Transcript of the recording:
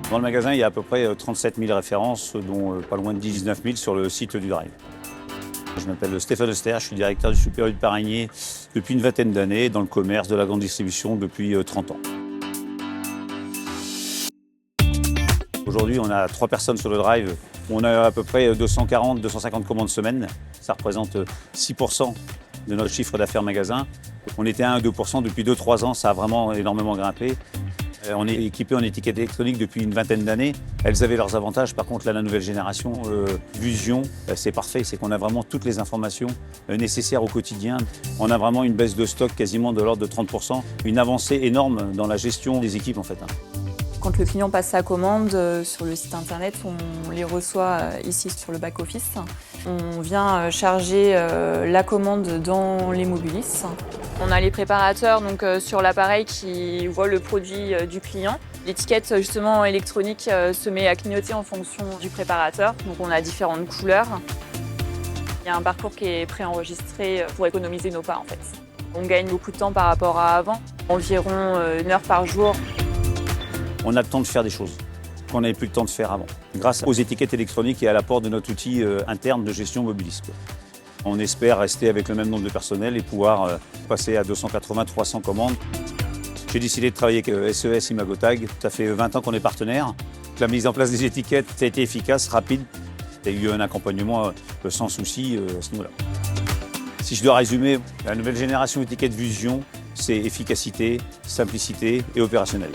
Dans le magasin, il y a à peu près 37 000 références, dont pas loin de 19 000 sur le site du Drive. Je m'appelle Stéphane Oster, je suis directeur du Super U de Parigné depuis une vingtaine d'années, dans le commerce de la grande distribution depuis 30 ans. Aujourd'hui, on a 3 personnes sur le Drive. On a à peu près 240-250 commandes semaine. Ça représente 6% de notre chiffre d'affaires magasin. On était à 1-2% depuis 2-3 ans, ça a vraiment énormément grimpé. On est équipé en étiquette électronique depuis une vingtaine d'années. Elles avaient leurs avantages. Par contre, là, la nouvelle génération, Vision, c'est parfait. C'est qu'on a vraiment toutes les informations nécessaires au quotidien. On a vraiment une baisse de stock quasiment de l'ordre de 30%. Une avancée énorme dans la gestion des équipes, en fait. Quand le client passe sa commande sur le site internet, on les reçoit ici sur le back-office. On vient charger la commande dans les Mobilis. On a les préparateurs donc, sur l'appareil qui voient le produit du client. L'étiquette justement électronique se met à clignoter en fonction du préparateur. Donc on a différentes couleurs. Il y a un parcours qui est préenregistré pour économiser nos pas en fait. On gagne beaucoup de temps par rapport à avant, environ 1 heure par jour. On a le temps de faire des choses qu'on n'avait plus le temps de faire avant, grâce aux étiquettes électroniques et à l'apport de notre outil interne de gestion Mobilis. On espère rester avec le même nombre de personnel et pouvoir passer à 280-300 commandes. J'ai décidé de travailler avec SES Imagotag. Ça fait 20 ans qu'on est partenaire. La mise en place des étiquettes, ça a été efficace, rapide. Il y a eu un accompagnement sans souci à ce niveau-là. Si je dois résumer, la nouvelle génération étiquette Vision, c'est efficacité, simplicité et opérationnel.